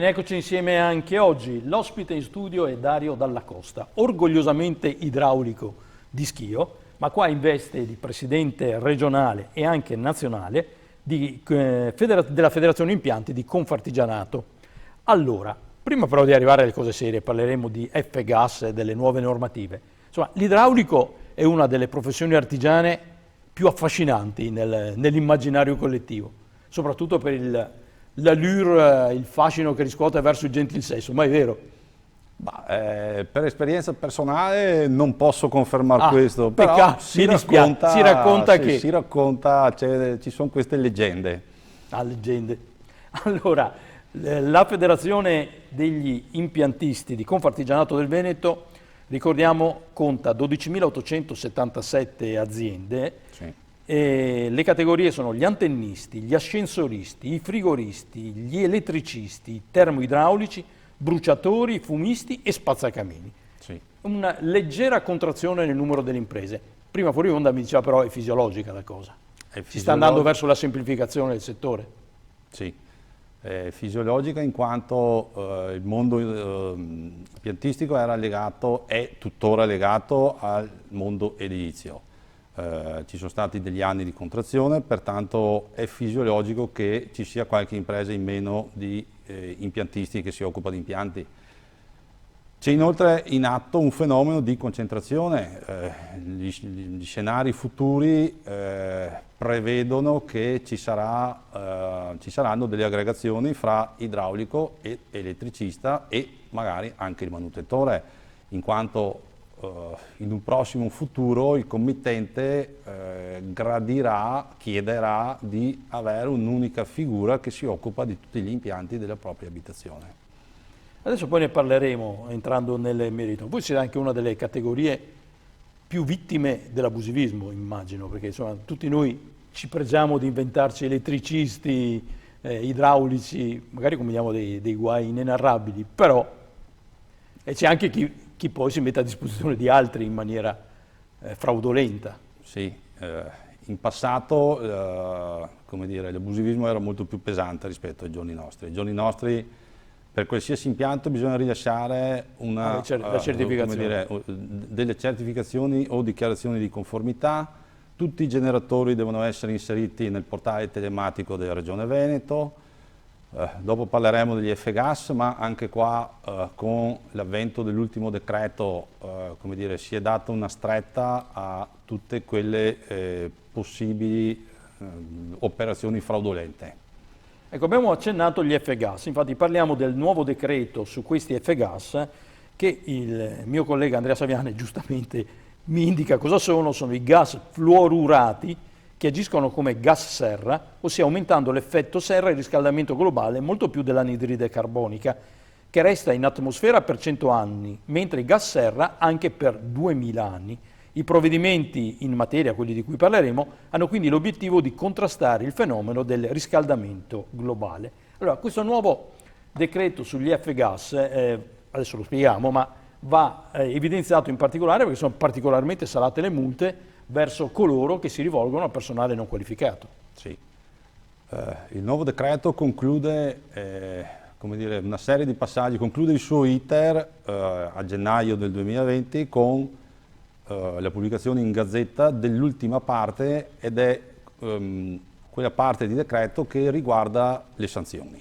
Bene, eccoci insieme anche oggi. L'ospite in studio è Dario Dalla Costa, orgogliosamente idraulico di Schio, ma qua in veste di presidente regionale e anche nazionale della Federazione Impianti di Confartigianato. Allora, prima però di arrivare alle cose serie, parleremo di F-gas e delle nuove normative. Insomma, l'idraulico è una delle professioni artigiane più affascinanti nell'immaginario collettivo, soprattutto per l'allure, il fascino che riscuote verso il gentil sesso, ma è vero? Per esperienza personale non posso confermare questo, però si racconta, ci sono queste leggende. Leggende. Allora, la Federazione degli Impiantisti di Confartigianato del Veneto, ricordiamo, conta 12.877 aziende. Sì. E le categorie sono gli antennisti, gli ascensoristi, i frigoristi, gli elettricisti, i termoidraulici, bruciatori, fumisti e spazzacamini. Sì. Una leggera contrazione nel numero delle imprese. Prima fuori onda mi diceva però è fisiologica la cosa. Si sta andando verso la semplificazione del settore. Sì, è fisiologica in quanto il mondo impiantistico è tuttora legato al mondo edilizio. Ci sono stati degli anni di contrazione, pertanto è fisiologico che ci sia qualche impresa in meno di impiantisti che si occupa di impianti. C'è inoltre in atto un fenomeno di concentrazione. Gli scenari futuri prevedono che ci saranno delle aggregazioni fra idraulico e elettricista e magari anche il manutentore, in quanto in un prossimo futuro il committente chiederà di avere un'unica figura che si occupa di tutti gli impianti della propria abitazione. Adesso poi ne parleremo entrando nel merito. Voi siete anche una delle categorie più vittime dell'abusivismo, immagino, perché insomma tutti noi ci pregiamo di inventarci elettricisti, idraulici, magari combiniamo dei guai inenarrabili, però c'è anche chi poi si mette a disposizione di altri in maniera fraudolenta. Sì, in passato come dire, l'abusivismo era molto più pesante rispetto ai giorni nostri. Ai giorni nostri per qualsiasi impianto bisogna rilasciare la certificazione. Delle certificazioni o dichiarazioni di conformità. Tutti i generatori devono essere inseriti nel portale telematico della Regione Veneto. Dopo parleremo degli F-gas, ma anche qua con l'avvento dell'ultimo decreto come dire, si è data una stretta a tutte quelle possibili operazioni fraudolente. Ecco, abbiamo accennato gli F-gas, infatti parliamo del nuovo decreto su questi F-gas che il mio collega Andrea Saviane giustamente mi indica cosa sono i gas fluorurati che agiscono come gas serra, ossia aumentando l'effetto serra e il riscaldamento globale molto più dell'anidride carbonica, che resta in atmosfera per 100 anni, mentre i gas serra anche per 2000 anni. I provvedimenti in materia, quelli di cui parleremo, hanno quindi l'obiettivo di contrastare il fenomeno del riscaldamento globale. Allora, questo nuovo decreto sugli F-gas, adesso lo spieghiamo, ma va evidenziato in particolare perché sono particolarmente salate le multe verso coloro che si rivolgono al personale non qualificato. Sì. Il nuovo decreto conclude come dire, una serie di passaggi, conclude il suo iter a gennaio del 2020 con la pubblicazione in Gazzetta dell'ultima parte ed è quella parte di decreto che riguarda le sanzioni.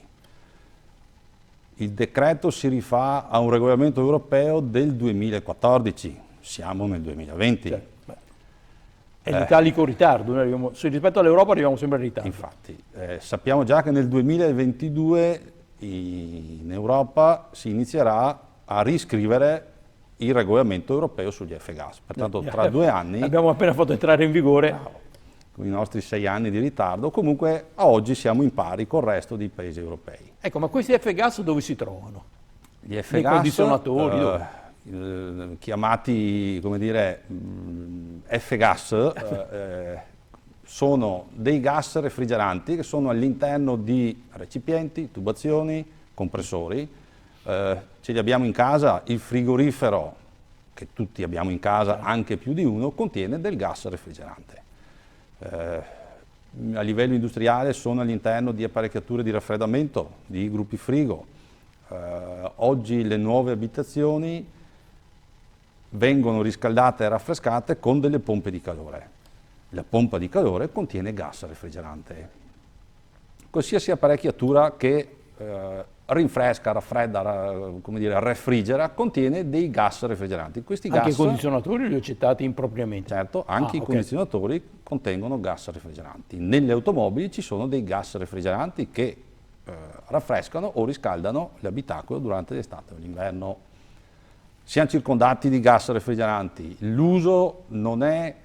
Il decreto si rifà a un regolamento europeo del 2014, siamo nel 2020. Certo. È l'italico ritardo, rispetto all'Europa arriviamo sempre in ritardo. Infatti, sappiamo già che nel 2022 in Europa si inizierà a riscrivere il regolamento europeo sugli F-gas, pertanto tra 2 anni... Abbiamo appena fatto entrare in vigore. Con i nostri 6 anni di ritardo, comunque a oggi siamo in pari col resto dei paesi europei. Ecco, ma questi F-gas dove si trovano? Gli F-gas, nei condizionatori, dove? Chiamati, come dire, F-gas, sono dei gas refrigeranti che sono all'interno di recipienti, tubazioni, compressori. Ce li abbiamo in casa, il frigorifero, che tutti abbiamo in casa, anche più di uno, contiene del gas refrigerante. A livello industriale sono all'interno di apparecchiature di raffreddamento, di gruppi frigo, Oggi le nuove abitazioni vengono riscaldate e raffrescate con delle pompe di calore. La pompa di calore contiene gas refrigerante. Qualsiasi apparecchiatura che rinfresca, raffredda, come dire, refrigera, contiene dei gas refrigeranti. Questi Anche gas, i condizionatori li ho citati impropriamente. certo, anche i ok. condizionatori contengono gas refrigeranti. Nelle automobili ci sono dei gas refrigeranti che raffrescano o riscaldano l'abitacolo durante l'estate o l'inverno. Siamo circondati di gas refrigeranti. L'uso non è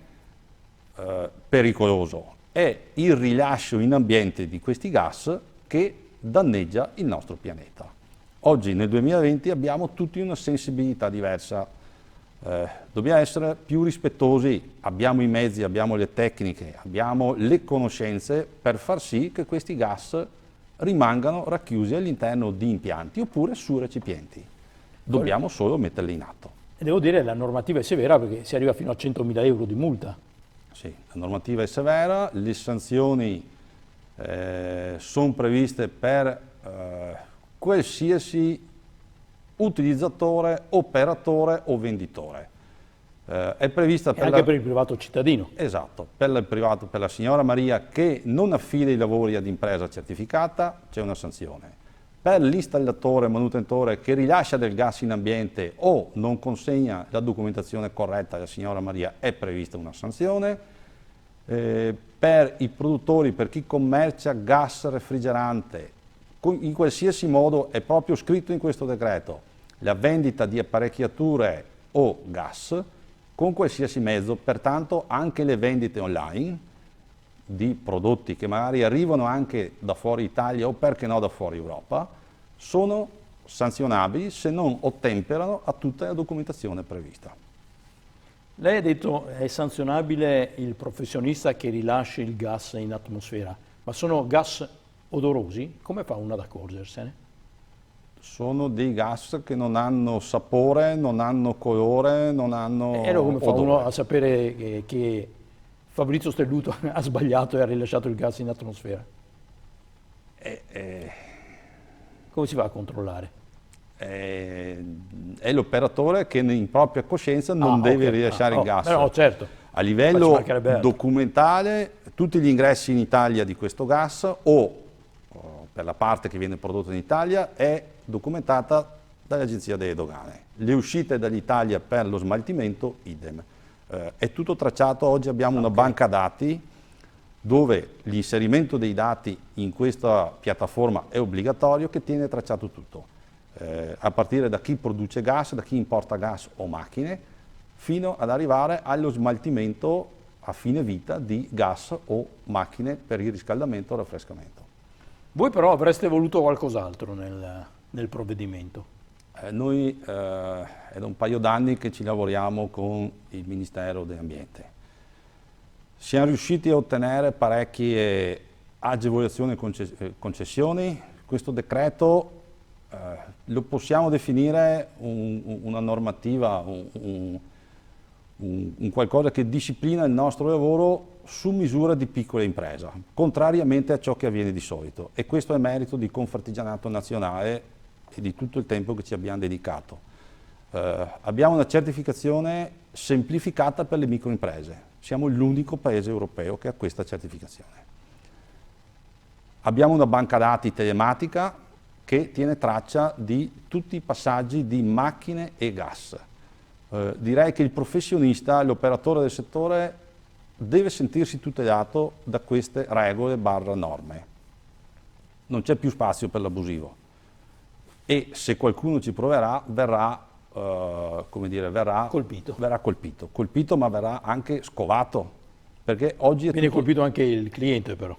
pericoloso, è il rilascio in ambiente di questi gas che danneggia il nostro pianeta. Oggi nel 2020 abbiamo tutti una sensibilità diversa, dobbiamo essere più rispettosi, abbiamo i mezzi, abbiamo le tecniche, abbiamo le conoscenze per far sì che questi gas rimangano racchiusi all'interno di impianti oppure su recipienti. Dobbiamo solo metterli in atto. E devo dire che la normativa è severa perché si arriva fino a 100.000 euro di multa. Sì, la normativa è severa, le sanzioni sono previste per qualsiasi utilizzatore, operatore o venditore. È prevista E anche per il privato cittadino. Esatto, per il privato, per la signora Maria che non affida i lavori ad impresa certificata c'è una sanzione. Per l'installatore manutentore che rilascia del gas in ambiente o non consegna la documentazione corretta alla signora Maria è prevista una sanzione. Per i produttori, per chi commercia gas refrigerante, in qualsiasi modo è proprio scritto in questo decreto, la vendita di apparecchiature o gas con qualsiasi mezzo, pertanto anche le vendite online di prodotti che magari arrivano anche da fuori Italia o perché no da fuori Europa, sono sanzionabili se non ottemperano a tutta la documentazione prevista. Lei ha detto è sanzionabile il professionista che rilascia il gas in atmosfera, ma sono gas odorosi? Come fa uno ad accorgersene? Sono dei gas che non hanno sapore, non hanno colore, non hanno E allora come fa odore. uno a sapere che Fabrizio Stelluto ha sbagliato e ha rilasciato il gas in atmosfera? Come si fa a controllare? È l'operatore che in propria coscienza non deve ok. rilasciare il gas. No, certo. A Ma ci livello mancherebbe altro. documentale, tutti gli ingressi in Italia di questo gas o per la parte che viene prodotta in Italia è documentata dall'Agenzia delle Dogane. Le uscite dall'Italia per lo smaltimento, idem. È tutto tracciato, oggi abbiamo una banca dati dove l'inserimento dei dati in questa piattaforma è obbligatorio, che tiene tracciato tutto, a partire da chi produce gas, da chi importa gas o macchine, fino ad arrivare allo smaltimento a fine vita di gas o macchine per il riscaldamento o raffrescamento. Voi però avreste voluto qualcos'altro nel provvedimento. Noi è da un paio d'anni che ci lavoriamo con il Ministero dell'Ambiente. Siamo riusciti a ottenere parecchie agevolazioni e concessioni. Questo decreto lo possiamo definire una normativa, un qualcosa che disciplina il nostro lavoro su misura di piccola impresa, contrariamente a ciò che avviene di solito. E questo è merito di Confartigianato Nazionale e di tutto il tempo che ci abbiamo dedicato. Abbiamo una certificazione semplificata per le microimprese. Siamo l'unico paese europeo che ha questa certificazione. Abbiamo una banca dati telematica che tiene traccia di tutti i passaggi di macchine e gas. Direi che il professionista, l'operatore del settore, deve sentirsi tutelato da queste regole / norme. Non c'è più spazio per l'abusivo. E se qualcuno ci proverà, verrà colpito, ma verrà anche scovato, perché oggi Viene colpito anche il cliente però.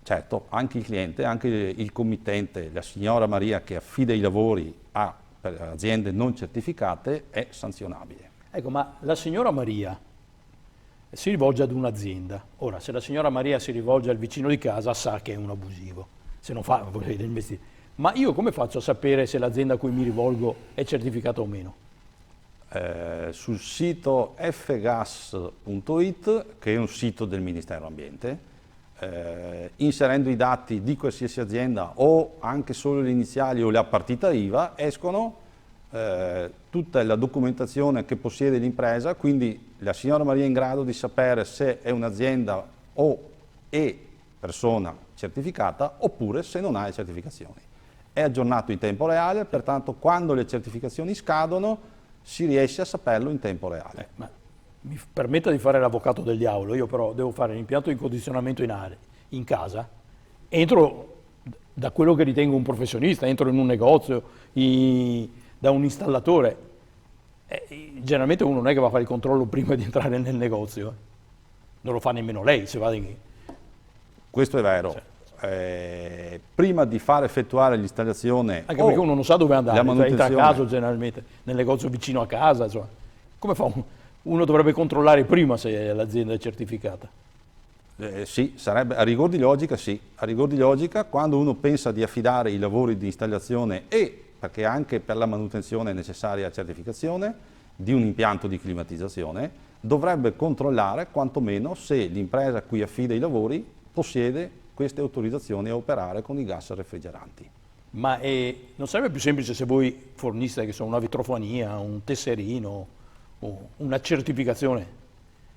Certo, anche il cliente, anche il committente, la signora Maria che affida i lavori a aziende non certificate è sanzionabile. Ecco, ma la signora Maria si rivolge ad un'azienda. Ora, se la signora Maria si rivolge al vicino di casa, sa che è un abusivo, se non fa investire. Ma io come faccio a sapere se l'azienda a cui mi rivolgo è certificata o meno? Sul sito fgas.it, che è un sito del Ministero Ambiente, inserendo i dati di qualsiasi azienda o anche solo le iniziali o la partita IVA, escono tutta la documentazione che possiede l'impresa, quindi la signora Maria è in grado di sapere se è un'azienda o è persona certificata oppure se non ha le certificazioni. È aggiornato in tempo reale, pertanto quando le certificazioni scadono si riesce a saperlo in tempo reale. Ma mi permetta di fare l'avvocato del diavolo, io però devo fare l'impianto di condizionamento in aria, in casa, entro da quello che ritengo un professionista, entro in un negozio, da un installatore, generalmente uno non è che va a fare il controllo prima di entrare nel negozio, non lo fa nemmeno lei se va in... Questo è vero. Prima di far effettuare l'installazione, anche perché uno non sa dove andare, entra a caso generalmente, nel negozio vicino a casa, insomma. Come fa uno dovrebbe controllare prima se l'azienda è certificata? Sì, sarebbe a rigor di logica sì. A rigor di logica, quando uno pensa di affidare i lavori di installazione perché anche per la manutenzione è necessaria la certificazione di un impianto di climatizzazione, dovrebbe controllare quantomeno se l'impresa a cui affida i lavori possiede queste autorizzazioni a operare con i gas refrigeranti. Ma non sarebbe più semplice se voi forniste che sono una vetrofania, un tesserino o una certificazione?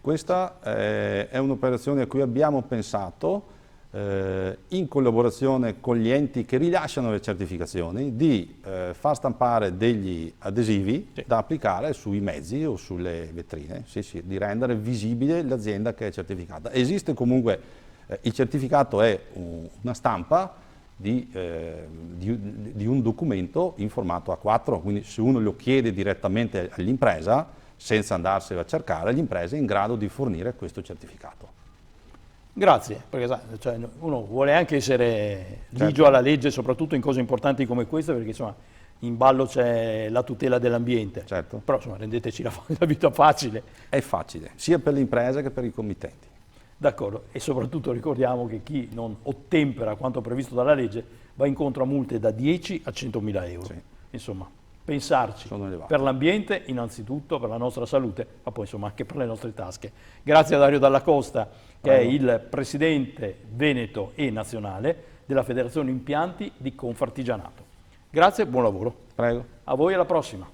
Questa è un'operazione a cui abbiamo pensato in collaborazione con gli enti che rilasciano le certificazioni di far stampare degli adesivi da applicare sui mezzi o sulle vetrine, di rendere visibile l'azienda che è certificata. Esiste comunque, il certificato è una stampa di un documento in formato A4, quindi se uno lo chiede direttamente all'impresa, senza andarselo a cercare, l'impresa è in grado di fornire questo certificato. Grazie, perché cioè, uno vuole anche essere ligio alla legge, soprattutto in cose importanti come queste, perché insomma in ballo c'è la tutela dell'ambiente. Certo. Però insomma rendeteci la vita facile. È facile, sia per le imprese che per i committenti. D'accordo, e soprattutto ricordiamo che chi non ottempera quanto previsto dalla legge va incontro a multe da 10 a 100.000 euro. Sì. Insomma, pensarci per l'ambiente innanzitutto, per la nostra salute, ma poi insomma anche per le nostre tasche. Grazie a Dario Dalla Costa, che è il presidente veneto e nazionale della Federazione Impianti di Confartigianato. Grazie e buon lavoro. Prego. A voi, alla prossima.